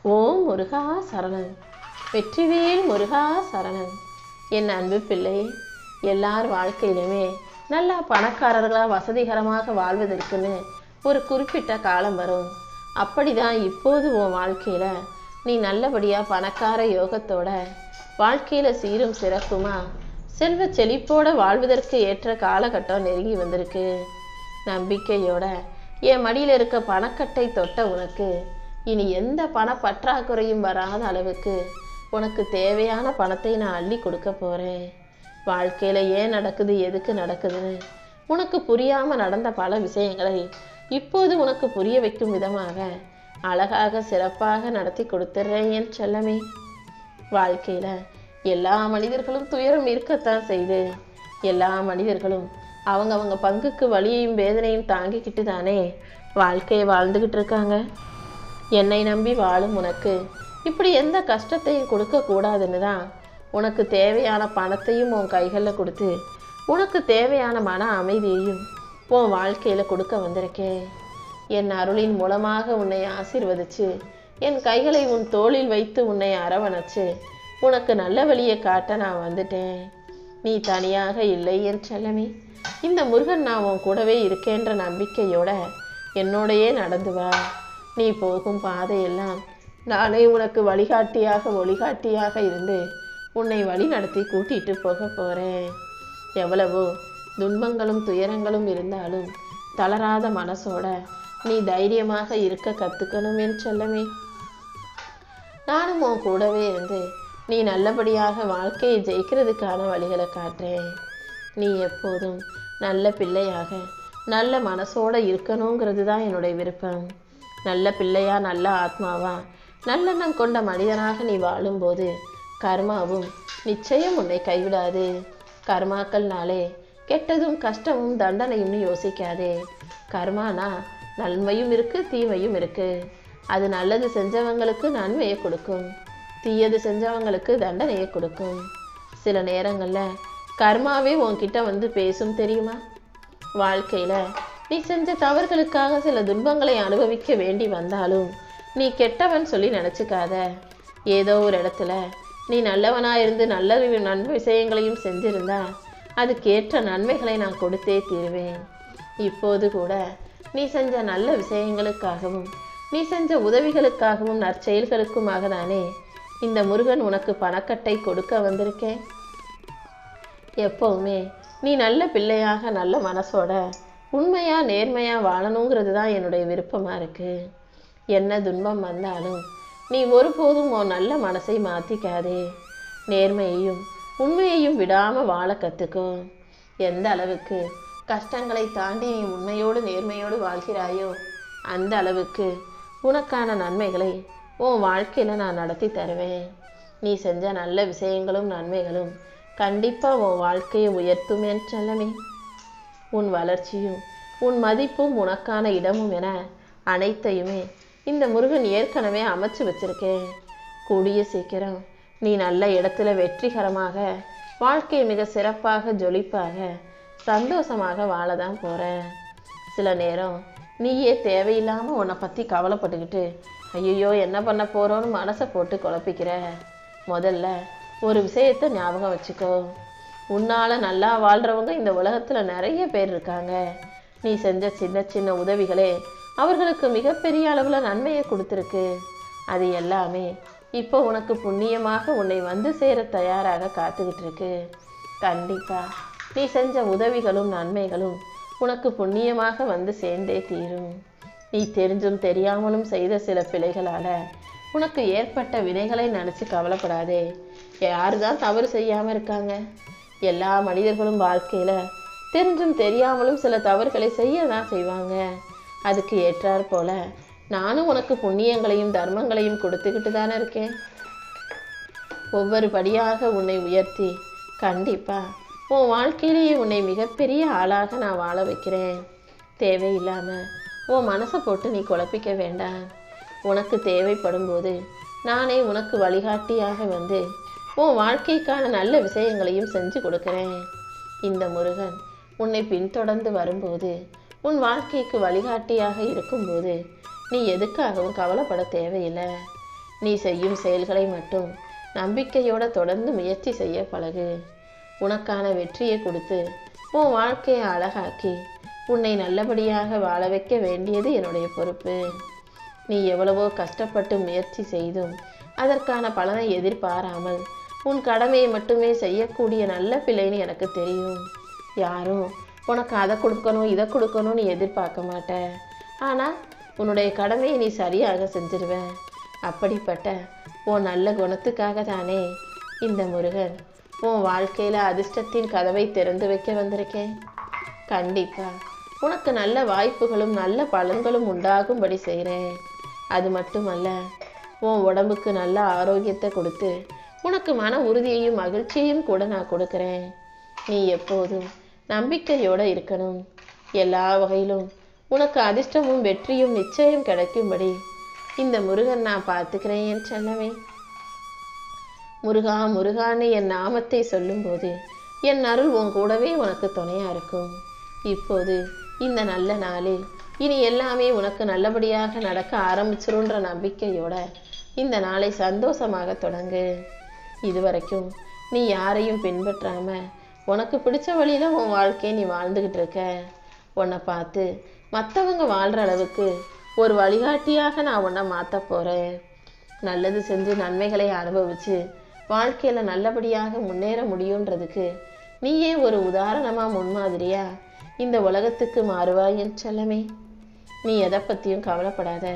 ஓம் முருகா சரணன். வெற்றிவேல் முருகா சரணன். என் அன்பு பிள்ளை, எல்லார் வாழ்க்கையிலுமே நல்லா பணக்காரர்களாக வசதிகரமாக வாழ்வதற்குன்னு ஒரு குறிப்பிட்ட காலம் வரும். அப்படிதான் இப்போது உன் வாழ்க்கையில் நீ நல்லபடியாக பணக்கார யோகத்தோட வாழ்க்கையில் சீரும் சிறப்புமா செல்வ செழிப்போடு வாழ்வதற்கு ஏற்ற காலகட்டம் நெருங்கி வந்திருக்கு. நம்பிக்கையோட என் மடியில் இருக்க பணக்கட்டை தொட்ட உனக்கு இனி எந்த பண பற்றாக்குறையும் வராத அளவுக்கு உனக்கு தேவையான பணத்தை நான் அள்ளி கொடுக்க போகிறேன். வாழ்க்கையில் ஏன் நடக்குது, எதுக்கு நடக்குதுன்னு உனக்கு புரியாமல் நடந்த பல விஷயங்களை இப்போது உனக்கு புரிய வைக்கும் விதமாக அழகாக சிறப்பாக நடத்தி கொடுத்துட்றேன் என் செல்லமே. வாழ்க்கையில் எல்லா மனிதர்களும் துயரம் இருக்கத்தான் செய்து, எல்லா மனிதர்களும் அவங்க பங்குக்கு வலியையும் வேதனையும் தாங்கிக்கிட்டு தானே வாழ்க்கையை வாழ்ந்துக்கிட்டு இருக்காங்க. என்னை நம்பி வாழும் உனக்கு இப்படி எந்த கஷ்டத்தையும் கொடுக்கக்கூடாதுன்னு தான் உனக்கு தேவையான பணத்தையும் உன் கைகளில் கொடுத்து உனக்கு தேவையான மன அமைதியையும் உன் வாழ்க்கையில் கொடுக்க வந்திருக்கேன். என் அருளின் மூலமாக உன்னை ஆசீர்வதிச்சு என் கைகளை உன் தோளில் வைத்து உன்னை அரவணைச்சு உனக்கு நல்ல வழியை காட்ட நான் வந்துட்டேன். நீ தனியாக இல்லை என் செல்லமே. இந்த முருகன் நான் உன் கூடவே இருக்கேன்ற நம்பிக்கையோட என்னோடையே நடந்து வா. நீ போகும் பாதையெல்லாம் நானே உனக்கு ஒளிகாட்டியாக இருந்து உன்னை வழி நடத்தி கூட்டிகிட்டு போக போகிறேன். எவ்வளவோ துன்பங்களும் துயரங்களும் இருந்தாலும் தளராத மனசோட நீ தைரியமாக இருக்க கற்றுக்கணும் என் செல்லமே. நானும் உன் கூடவே இருந்து நீ நல்லபடியாக வாழ்க்கையை ஜெயிக்கிறதுக்கான வழிகளை காட்டுறேன். நீ எப்போதும் நல்ல பிள்ளையாக நல்ல மனசோட இருக்கணுங்கிறது தான் என்னுடைய விருப்பம். நல்ல பிள்ளையா, நல்ல ஆத்மாவா, நல்லெண்ணம் கொண்ட மனிதனாக நீ வாழும்போது கர்மாவும் நிச்சயம் உன்னை கைவிடாது. கர்மாக்கள்னாலே கெட்டதும் கஷ்டமும் தண்டனையும்னு யோசிக்காதே. கர்மானா நன்மையும் இருக்குது, தீமையும் இருக்குது. அது நல்லது செஞ்சவங்களுக்கு நன்மையை கொடுக்கும், தீயது செஞ்சவங்களுக்கு தண்டனையை கொடுக்கும். சில நேரங்களில் கர்மாவே உன்கிட்ட வந்து பேசும் தெரியுமா? வாழ்க்கையில் நீ செஞ்ச தவறுகளுக்காக சில துன்பங்களை அனுபவிக்க வேண்டி வந்தாலும் நீ கெட்டவன் சொல்லி நினச்சிக்காத. ஏதோ ஒரு இடத்துல நீ நல்லவனாக இருந்து நல்ல விஷயங்களையும் செஞ்சிருந்தா அதுக்கேற்ற நன்மைகளை நான் கொடுத்தே தீருவேன். இப்போது கூட நீ செஞ்ச நல்ல விஷயங்களுக்காகவும் நீ செஞ்ச உதவிகளுக்காகவும் நற்செயல்களுக்குமாக தானே இந்த முருகன் உனக்கு பணக்கட்டை கொடுக்க வந்திருக்கேன். எப்போவுமே நீ நல்ல பிள்ளையாக நல்ல மனசோட உண்மையாக நேர்மையாக வாழணுங்கிறது தான் என்னுடைய விருப்பமாக இருக்குது. என்ன துன்பம் வந்தாலும் நீ ஒருபோதும் உன் நல்ல மனசை மாற்றிக்காதே. நேர்மையையும் உண்மையையும் விடாமல் வாழ கற்றுக்கோ. எந்த அளவுக்கு கஷ்டங்களை தாண்டி நீ உண்மையோடு நேர்மையோடு வாழ்கிறாயோ அந்த அளவுக்கு உனக்கான நன்மைகளை உன் வாழ்க்கையில் நான் நடத்தி தருவேன். நீ செஞ்ச நல்ல விஷயங்களும் நன்மைகளும் கண்டிப்பாக உன் வாழ்க்கையை உயர்த்தும் என் செல்லமே. உன் வளர்ச்சியும் உன் மதிப்பும் உனக்கான இடமும் என அனைத்தையுமே இந்த முருகன் ஏற்கனவே அமைச்சு வச்சிருக்கேன். கூடிய சீக்கிரம் நீ நல்ல இடத்துல வெற்றிகரமாக வாழ்க்கையை மிக சிறப்பாக ஜொலிப்பாக சந்தோஷமாக வாழதான் போகிற. சில நேரம் நீயே தேவையில்லாமல் உன்னை பற்றி கவலைப்பட்டுக்கிட்டு ஐயோ என்ன பண்ண போகிறோன்னு மனசை போட்டு குழப்பிக்கிற. முதல்ல ஒரு விஷயத்தை ஞாபகம் வச்சுக்கோ. உன்னால் நல்லா வாழ்கிறவங்க இந்த உலகத்தில் நிறைய பேர் இருக்காங்க. நீ செஞ்ச சின்ன சின்ன உதவிகளே அவர்களுக்கு மிகப்பெரிய அளவில் நன்மையை கொடுத்துருக்கு. அது எல்லாமே இப்போ உனக்கு புண்ணியமாக உன்னை வந்து சேர தயாராக காத்துக்கிட்டு இருக்கு. கண்டிப்பாக நீ செஞ்ச உதவிகளும் நன்மைகளும் உனக்கு புண்ணியமாக வந்து சேர்ந்தே தீரும். நீ தெரிஞ்சும் தெரியாமலும் செய்த சில பிழைகளால் உனக்கு ஏற்பட்ட வினைகளை நினச்சி கவலைப்படாதே. யாரு தான் தவறு செய்யாமல் இருக்காங்க? எல்லா மனிதர்களும் வாழ்க்கையில் தெரிஞ்சும் தெரியாமலும் சில தவறுகளை செய்ய தான் செய்வாங்க. அதுக்கு ஏற்றாற் போல நானும் உனக்கு புண்ணியங்களையும் தர்மங்களையும் கொடுத்துக்கிட்டு தானே இருக்கேன். ஒவ்வொரு படியாக உன்னை உயர்த்தி கண்டிப்பாக உன் வாழ்க்கையிலேயே உன்னை மிகப்பெரிய ஆளாக நான் வாழ வைக்கிறேன். தேவையில்லாமல் உன் மனசை போட்டு நீ குழப்பிக்க வேண்டாம். உனக்கு தேவைப்படும் போது நானே உனக்கு வழிகாட்டியாக வந்து உன் வாழ்க்கைக்கான நல்ல விஷயங்களையும் செஞ்சு கொடுக்குறேன். இந்த முருகன் உன்னை பின்தொடர்ந்து வரும்போது உன் வாழ்க்கைக்கு வழிகாட்டியாக இருக்கும்போது நீ எதுக்காகவும் கவலைப்பட தேவையில்லை. நீ செய்யும் செயல்களை மட்டும் நம்பிக்கையோட தொடர்ந்து முயற்சி செய்ய பழகு. உனக்கான வெற்றியை கொடுத்து உன் வாழ்க்கையை அழகாக்கி உன்னை நல்லபடியாக வாழ வைக்க வேண்டியது என்னுடைய பொறுப்பு. நீ எவ்வளவோ கஷ்டப்பட்டு முயற்சி செய்தும் அதற்கான பலனை எதிர்பாராமல் உன் கடமையை மட்டுமே செய்யக்கூடிய நல்ல பிள்ளைன்னு எனக்கு தெரியும். யாரும் உனக்கு அதை கொடுக்கணும் இதை கொடுக்கணும்னு எதிர்பார்க்க மாட்ட. ஆனால் உன்னுடைய கடமையை நீ சரியாக செஞ்சிருவ. அப்படிப்பட்ட உன் நல்ல குணத்துக்காக தானே இந்த முருகன் உன் வாழ்க்கையில் அதிர்ஷ்டத்தின் கதவை திறந்து வைக்க வந்திருக்கேன். கண்டிப்பாக உனக்கு நல்ல வாய்ப்புகளும் நல்ல பலன்களும் உண்டாகும்படி செய்கிறேன். அது மட்டுமல்ல, உன் உடம்புக்கு நல்ல ஆரோக்கியத்தை கொடுத்து உனக்கு மன உறுதியையும் மகிழ்ச்சியையும் கூட நான் கொடுக்குறேன். நீ எப்போதும் நம்பிக்கையோடு இருக்கணும். எல்லா வகையிலும் உனக்கு அதிர்ஷ்டமும் வெற்றியும் நிச்சயம் கிடைக்கும்படி இந்த முருகன் நான் பார்த்துக்கிறேன் என் செல்லமே. முருகா முருகான்னு என் நாமத்தை சொல்லும்போது என் அருள் உன் கூடவே உனக்கு துணையாக இருக்கும். இப்போது இந்த நல்ல நாளில் இனி எல்லாமே உனக்கு நல்லபடியாக நடக்க ஆரம்பிச்சிருன்ற நம்பிக்கையோட இந்த நாளை சந்தோஷமாக தொடங்கு. இதுவரைக்கும் நீ யாரையும் பின்பற்றாம உனக்கு பிடிச்ச வழியில உன் வாழ்க்கையை நீ வாழ்ந்துகிட்டு இருக்க. உன்னை பார்த்து மற்றவங்க வாழ்கிற அளவுக்கு ஒரு வழிகாட்டியாக நான் உன்னை மாற்ற போகிறேன். நல்லது செஞ்சு நன்மைகளை அனுபவித்து வாழ்க்கையில் நல்லபடியாக முன்னேற முடியுன்றதுக்கு நீயே ஒரு உதாரணமாக முன்மாதிரியா இந்த உலகத்துக்கு மாறுவாய் என் செல்லமே. நீ எதை பற்றியும் கவலைப்படாத.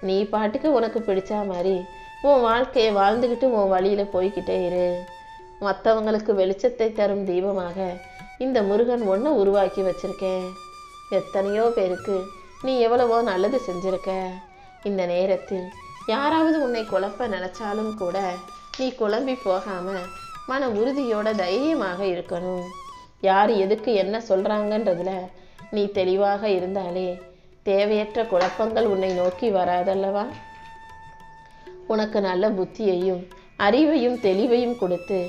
நீ பாட்டுக்கு உனக்கு பிடிச்சா மாதிரி உன் வாழ்க்கையை வாழ்ந்துக்கிட்டு உன் வழியில் போய்கிட்டே இரு. மற்றவங்களுக்கு வெளிச்சத்தை தரும் தீபமாக இந்த முருகன் ஒன்றை உருவாக்கி வச்சிருக்கேன். எத்தனையோ பேருக்கு நீ எவ்வளவோ நல்லது செஞ்சிருக்க. இந்த நேரத்தில் யாராவது உன்னை குழப்ப நினைச்சாலும் கூட நீ குழம்பி போகாம மன உறுதியோட தைரியமாக இருக்கணும். யார் எதுக்கு என்ன சொல்றாங்கன்றதுல நீ தெளிவாக இருந்தாலே தேவையற்ற குழப்பங்கள் உன்னை நோக்கி வராதல்லவா. உனக்கு நல்ல புத்தியையும் அறிவையும் தெளிவையும் கொடுத்து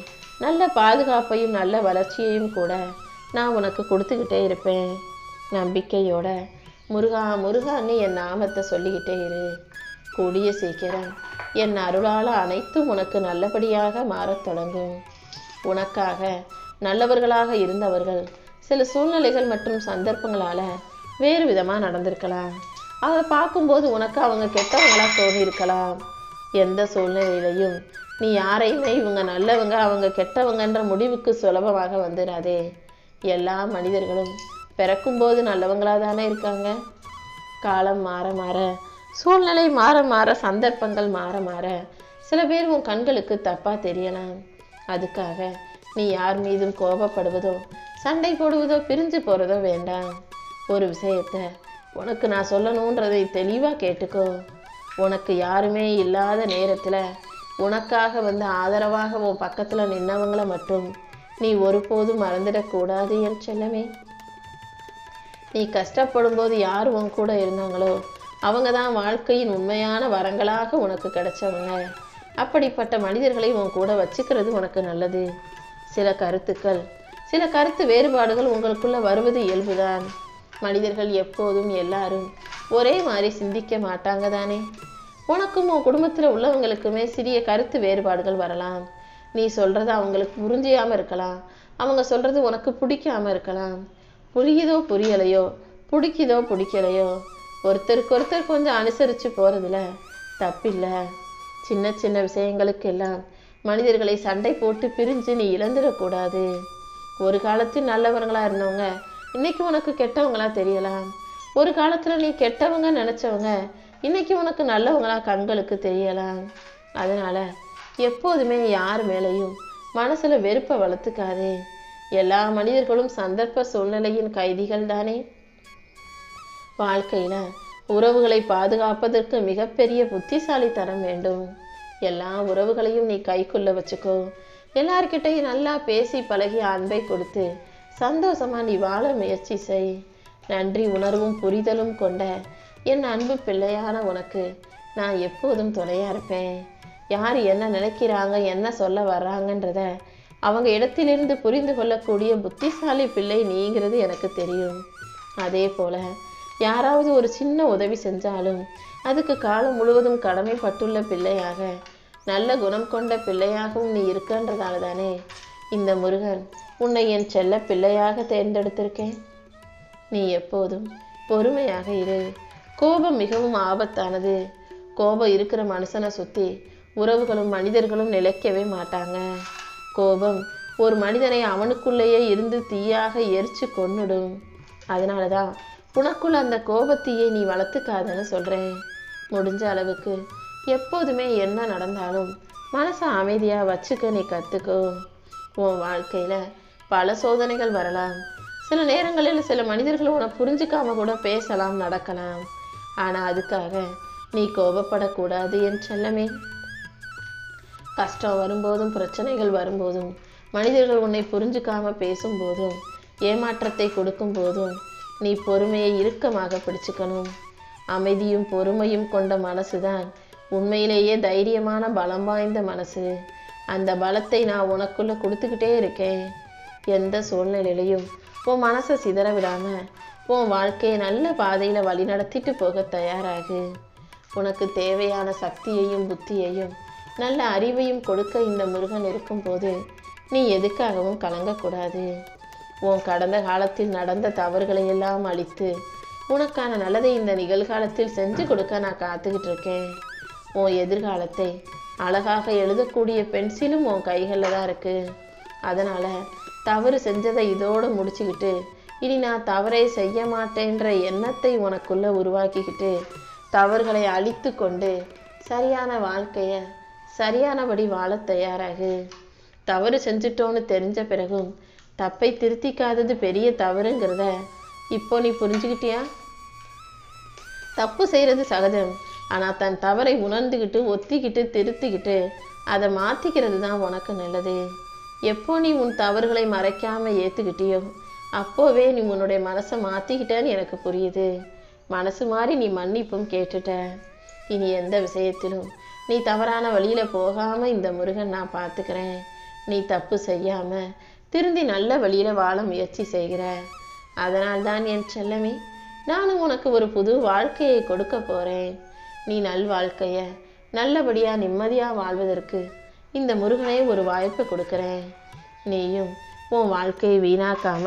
நல்ல பாதுகாப்பையும் நல்ல வளர்ச்சியையும் கூட நான் உனக்கு கொடுத்துக்கிட்டே இருப்பேன். நம்பிக்கையோட முருகா முருகான்னு என் நாமத்தை சொல்லிக்கிட்டே இரு. கூடிய சீக்கிரம் என் அருளால் அனைத்தும் உனக்கு நல்லபடியாக மாறத் தொடங்கும். உனக்காக நல்லவர்களாக இருந்தவர்கள் சில சூழ்நிலைகள் மற்றும் சந்தர்ப்பங்களால் வேறு விதமாக நடந்திருக்கலாம். அதை பார்க்கும்போது உனக்கு அவங்க கெட்டவங்களாக தோணியிருக்கலாம். எந்த சூழ்நிலையிலையும் நீ யாரையுமே இவங்க நல்லவங்க அவங்க கெட்டவங்கன்ற முடிவுக்கு சுலபமாக வந்துடாதே. எல்லா மனிதர்களும் பிறக்கும்போது நல்லவங்களாக தானே இருக்காங்க. காலம் மாற மாற சூழ்நிலை மாற மாற சந்தர்ப்பங்கள் மாற மாற சில பேர் உன் கண்களுக்கு தப்பாக தெரியலாம். அதுக்காக நீ யார் மீதும் கோபப்படுவதோ சண்டை போடுவதோ பிரிஞ்சு போகிறதோ வேண்டாம். ஒரு விஷயத்த உனக்கு நான் சொல்லணுன்றதை தெளிவாக கேட்டுக்கோ. உனக்கு யாருமே இல்லாத நேரத்தில் உனக்காக வந்து ஆதரவாக உன் பக்கத்தில் நின்னவங்களை மட்டும் நீ ஒருபோதும் மறந்துடக்கூடாது என் செல்லமே. நீ கஷ்டப்படும் போது யார் உன் கூட இருந்தாங்களோ அவங்க தான் வாழ்க்கையின் உண்மையான வரங்களாக உனக்கு கிடைச்சவங்க. அப்படிப்பட்ட மனிதர்களை உன் கூட வச்சுக்கிறது உனக்கு நல்லது. சில கருத்து வேறுபாடுகள் உங்களுக்குள்ள வருவது இயல்புதான். மனிதர்கள் எப்போதும் எல்லாரும் ஒரே மாதிரி சிந்திக்க மாட்டாங்க தானே. உனக்கும் உன் குடும்பத்தில் உள்ளவங்களுக்குமே சிறிய கருத்து வேறுபாடுகள் வரலாம். நீ சொல்றது அவங்களுக்கு புரிஞ்சியாம இருக்கலாம். அவங்க சொல்றது உனக்கு பிடிக்காம இருக்கலாம். புரியுதோ புரியலையோ பிடிக்குதோ பிடிக்கலையோ ஒருத்தருக்கு ஒருத்தர் கொஞ்சம் அனுசரித்து போகிறதுல தப்பில்லை. சின்ன சின்ன விஷயங்களுக்கெல்லாம் மனிதர்களை சண்டை போட்டு பிரிஞ்சு நீ இழந்துடக்கூடாது. ஒரு காலத்தில் நல்லவர்களாக இருந்தவங்க இன்னைக்கு உனக்கு கெட்டவங்களா தெரியலாம். ஒரு காலத்தில் நீ கெட்டவங்க நினச்சவங்க இன்னைக்கு உனக்கு நல்லவங்களா கண்களுக்கு தெரியலாம். அதனால் எப்போதுமே யார் மேலேயும் மனசில் வெறுப்பை வளர்த்துக்காதே. எல்லா மனிதர்களும் சந்தர்ப்ப சூழ்நிலையின் கைதிகள் தானே. வாழ்க்கையில் உறவுகளை பாதுகாப்பதற்கு மிகப்பெரிய புத்திசாலித்தனம் வேண்டும். எல்லா உறவுகளையும் நீ கைக்குள்ள வச்சுக்கோ. எல்லார்கிட்டையும் நல்லா பேசி பழகி அன்பை கொடுத்து சந்தோஷமா நீ வாழ முயற்சி செய். நன்றி உணர்வும் புரிதலும் கொண்ட என் அன்பு பிள்ளையான உனக்கு நான் எப்போதும் துணையா இருப்பேன். யார் என்ன நினைக்கிறாங்க என்ன சொல்ல வர்றாங்கன்றத அவங்க இடத்திலிருந்து புரிந்து கொள்ளக்கூடிய புத்திசாலி பிள்ளை நீங்கிறது எனக்கு தெரியும். அதே போல யாராவது ஒரு சின்ன உதவி செஞ்சாலும் அதுக்கு காலம் முழுவதும் கடமைப்பட்டுள்ள பிள்ளையாக, நல்ல குணம் கொண்ட பிள்ளையாகவும் நீ இருக்கன்றதால தானே இந்த முருகன் உன்னை என் செல்ல பிள்ளையாக தேர்ந்தெடுத்திருக்கேன். நீ எப்போதும் பொறுமையாக இரு. கோபம் மிகவும் ஆபத்தானது. கோபம் இருக்கிற மனுஷனை சுற்றி உறவுகளும் மனிதர்களும் நிலைக்கவே மாட்டாங்க. கோபம் ஒரு மனிதனை அவனுக்குள்ளேயே இருந்து தீயாக எரிச்சு கொன்னுடும். அதனால தான் உனக்குள்ள அந்த கோபத்தீயை நீ வளர்த்துக்காதன்னு சொல்கிறேன். முடிஞ்ச அளவுக்கு எப்போதுமே என்ன நடந்தாலும் மனசை அமைதியாக வச்சுக்க நீ கற்றுக்கோ. உன் வாழ்க்கையில் பல சோதனைகள் வரலாம். சில நேரங்களில் சில மனிதர்கள் உன்னை புரிஞ்சுக்காம கூட பேசலாம், நடக்கலாம். ஆனால் அதுக்காக நீ கோபப்படக்கூடாது என் செல்லமே. கஷ்டம் வரும்போதும் பிரச்சனைகள் வரும்போதும் மனிதர்கள் உன்னை புரிஞ்சுக்காம பேசும்போதும் ஏமாற்றத்தை கொடுக்கும் போதும் நீ பொறுமையை இறுக்கமாக பிடிச்சுக்கணும். அமைதியும் பொறுமையும் கொண்ட மனசுதான் உண்மையிலேயே தைரியமான பலம் வாய்ந்த மனசு. அந்த பலத்தை நான் உனக்குள்ள கொடுத்துக்கிட்டே இருக்கேன். எந்த சூழ்நிலையிலையும் உன் மனசை சிதற விடாம உன் வாழ்க்கையை நல்ல பாதையில வழி நடத்திட்டு போக தயாராகு. உனக்கு தேவையான சக்தியையும் புத்தியையும் நல்ல அறிவையும் கொடுக்க இந்த முருகன் இருக்கும்போது நீ எதுக்காகவும் கலங்கக்கூடாது. உன் கடந்த காலத்தில் நடந்த தவறுகளை எல்லாம் அழித்து உனக்கான நல்லதை இந்த நிகழ்காலத்தில் செஞ்சு கொடுக்க நான் காத்துக்கிட்டு இருக்கேன். உன் எதிர்காலத்தை அழகாக எழுதக்கூடிய பென்சிலும் உன் கைகளில் தான் இருக்கு. அதனால தவறு செஞ்சதை இதோடு முடிச்சுக்கிட்டு இனி நான் தவறை செய்ய மாட்டேன்ற எண்ணத்தை உனக்குள்ள உருவாக்கிக்கிட்டு தவறுகளை அழித்து கொண்டு சரியான வாழ்க்கையை சரியானபடி வாழ தயாராகு. தவறு செஞ்சிட்டோன்னு தெரிஞ்ச பிறகும் தப்பை திருத்திக்காதது பெரிய தவறுங்கிறத இப்போ நீ புரிஞ்சுக்கிட்டியா? தப்பு செய்கிறது சகஜம். ஆனால் தன் தவறை உணர்ந்துக்கிட்டு ஒத்திக்கிட்டு திருத்திக்கிட்டு அதை மாற்றிக்கிறது தான் உனக்கு நல்லது. எப்போ நீ உன் தவறுகளை மறைக்காமல் ஏற்றுக்கிட்டியோ அப்போவே நீ உன்னுடைய மனசை மாற்றிக்கிட்டேன்னு எனக்கு புரியுது. மனசு மாறி நீ மன்னிப்பும் கேட்டுட்ட. இனி எந்த விஷயத்திலும் நீ தவறான வழியில் போகாமல் இந்த முருகன் நான் பார்த்துக்கிறேன். நீ தப்பு செய்யாமல் திருந்தி நல்ல வழியில் வாழ முயற்சி செய்கிற. அதனால்தான் என் செல்லமே நானும் உனக்கு ஒரு புது வாழ்க்கையை கொடுக்க போகிறேன். நீ நல் வாழ்க்கையை நல்லபடியாக நிம்மதியாக வாழ்வதற்கு இந்த முருகனே ஒரு வாய்ப்பு கொடுக்குறேன். நீயும் உன் வாழ்க்கையை வீணாக்காம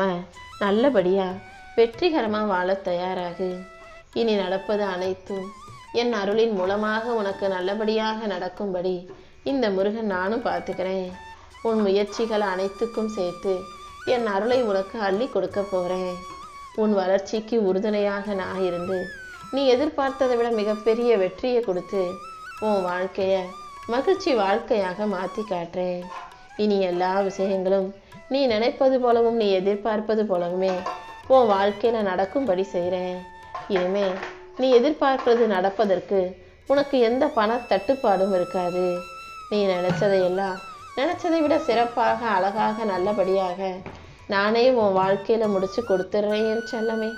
நல்லபடியாக வெற்றிகரமாக வாழ தயாராகு. இனி நடப்பது அனைத்தும் என் அருளின் மூலமாக உனக்கு நல்லபடியாக நடக்கும்படி இந்த முருகன் நானும் பார்த்துக்கிறேன். உன் முயற்சிகள் அனைத்துக்கும் சேர்த்து என் அருளை உனக்கு அள்ளி கொடுக்க போகிறேன். உன் வளர்ச்சிக்கு உறுதுணையாக நான் இருந்து நீ எதிர்பார்த்ததை விட மிகப்பெரிய வெற்றியை கொடுத்து உன் வாழ்க்கையை மகிழ்ச்சி வாழ்க்கையாக மாற்றி காட்டுறேன். இனி எல்லா விஷயங்களும் நீ நினைப்பது போலவும் நீ எதிர்பார்ப்பது போலவுமே உன் வாழ்க்கையில் நடக்கும்படி செய்கிறேன். இனிமே நீ எதிர்பார்க்கிறது நடப்பதற்கு உனக்கு எந்த பண தட்டுப்பாடும் இருக்காது. நீ நினைச்சதையெல்லாம் நினைச்சதை விட சிறப்பாக அழகாக நல்லபடியாக நானே உன் வாழ்க்கையில் முடிச்சு கொடுத்துட்றேன் என் செல்லமே.